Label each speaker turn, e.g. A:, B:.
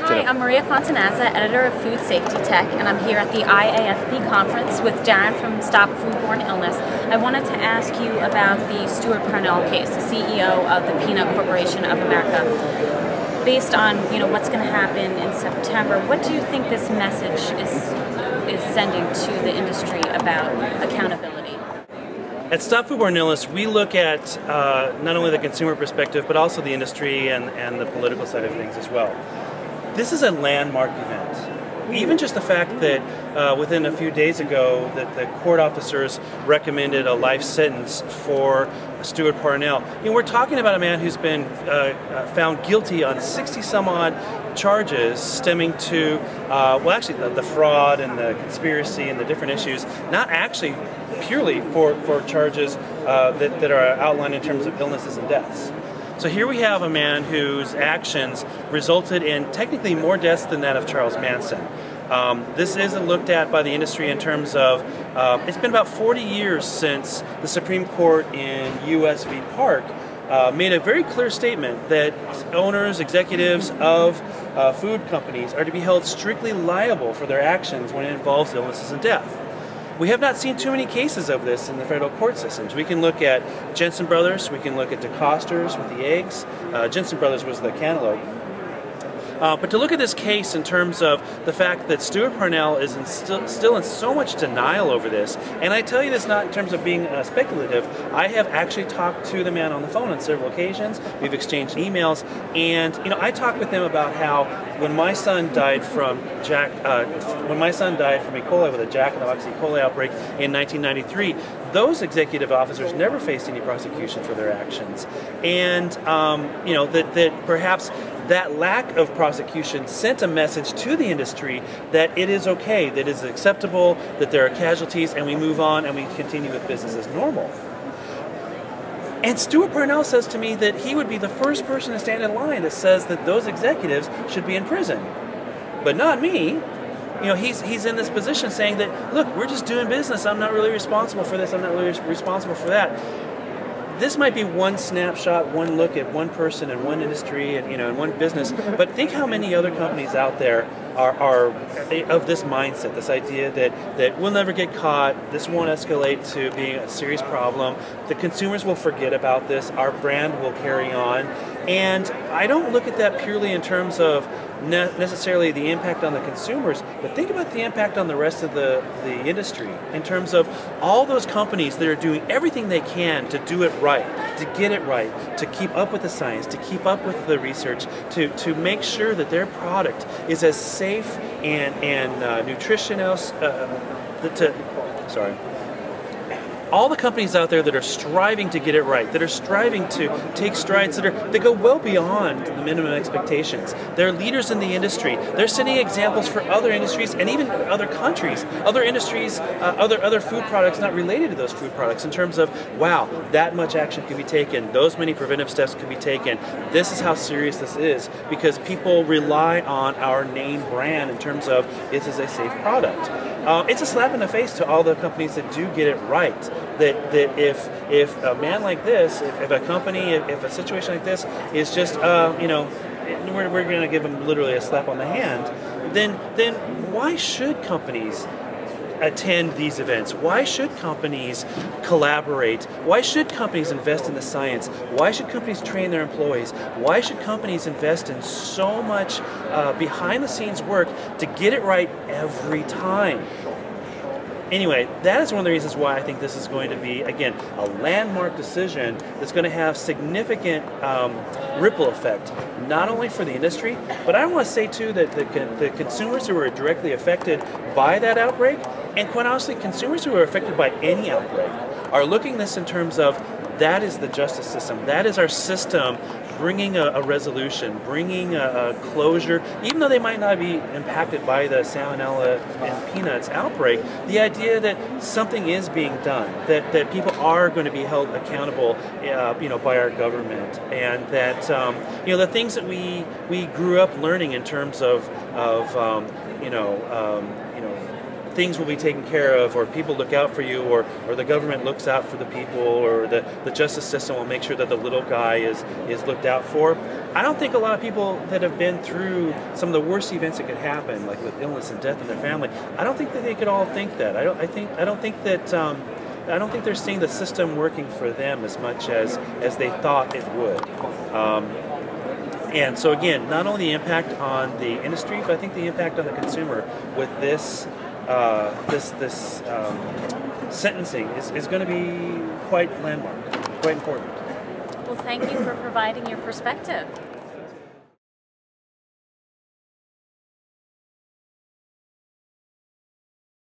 A: Hi, I'm Maria Fontanazza, editor of Food Safety Tech, and I'm here at the IAFP conference with Darin from STOP Foodborne Illness. I wanted to ask you about the Stewart Parnell case, the CEO of the Peanut Corporation of America. Based on what's going to happen in September, what do you think this message is sending to the industry about accountability?
B: At STOP Foodborne Illness, we look at not only the consumer perspective, but also the industry and the political side of things as well. This is a landmark event. Even just the fact that within a few days ago that the court officers recommended a life sentence for Stewart Parnell. We're talking about a man who's been found guilty on 60 some odd charges stemming to, well, actually the fraud and the conspiracy and the different issues, not actually purely for charges that are outlined in terms of illnesses and deaths. So here we have a man whose actions resulted in technically more deaths than that of Charles Manson. This isn't looked at by the industry in terms of, it's been about 40 years since the Supreme Court in U.S. v. Park made a very clear statement that owners, executives of food companies are to be held strictly liable for their actions when it involves illnesses and death. We have not seen too many cases of this in the federal court systems. We can look at Jensen Brothers, we can look at DeCoster's with the eggs. Jensen Brothers was the cantaloupe. But to look at this case in terms of the fact that Stewart Parnell is still in so much denial over this, and I tell you this not in terms of being speculative, I have actually talked to the man on the phone on several occasions. We've exchanged emails, and I talked with him about how when my son died from E. coli with a Jack in the Box E. coli outbreak in 1993, those executive officers never faced any prosecution for their actions, and that perhaps that lack of prosecution sent a message to the industry that it is okay, that it is acceptable, that there are casualties, and we move on and we continue with business as normal. And Stewart Parnell says to me that he would be the first person to stand in line that says that those executives should be in prison. But not me. He's in this position saying that, look, we're just doing business. I'm not really responsible for this. I'm not really responsible for that. This might be one snapshot, one look at one person and one industry and in one business, but think how many other companies out there are of this mindset, this idea that we'll never get caught, this won't escalate to being a serious problem, the consumers will forget about this, our brand will carry on. And I don't look at that purely in terms of necessarily the impact on the consumers, but think about the impact on the rest of the industry in terms of all those companies that are doing everything they can to do it right, to get it right, to keep up with the science, to keep up with the research, to make sure that their product is as safe and nutritious, all the companies out there that are striving to get it right, that are striving to take strides that go well beyond the minimum expectations. They're leaders in the industry. They're setting examples for other industries and even other countries, other industries, other food products not related to those food products in terms of, wow, that much action can be taken, those many preventive steps can be taken. This is how serious this is because people rely on our name brand in terms of this is a safe product. It's a slap in the face to all the companies that do get it right. That if a man like this, if a company, if a situation like this is just, we're going to give them literally a slap on the hand, then why should companies attend these events? Why should companies collaborate? Why should companies invest in the science? Why should companies train their employees? Why should companies invest in so much behind-the-scenes work to get it right every time? Anyway, that is one of the reasons why I think this is going to be, again, a landmark decision that's going to have significant ripple effect, not only for the industry, but I want to say, too, that the consumers who are directly affected by that outbreak, and quite honestly, consumers who are affected by any outbreak, are looking at this in terms of that is the justice system, that is our system bringing a resolution, bringing a closure, even though they might not be impacted by the salmonella and peanuts outbreak, the idea that something is being done, that people are going to be held accountable, by our government, and that the things that we grew up learning in terms of things will be taken care of, or people look out for you, or the government looks out for the people, or the justice system will make sure that the little guy is looked out for. I don't think a lot of people that have been through some of the worst events that could happen, like with illness and death in their family, I don't think that they could all think that. I don't think they're seeing the system working for them as much as they thought it would. And so again, not only the impact on the industry, but I think the impact on the consumer with this sentencing is going to be quite landmark, quite important.
A: Well, thank you for providing your perspective.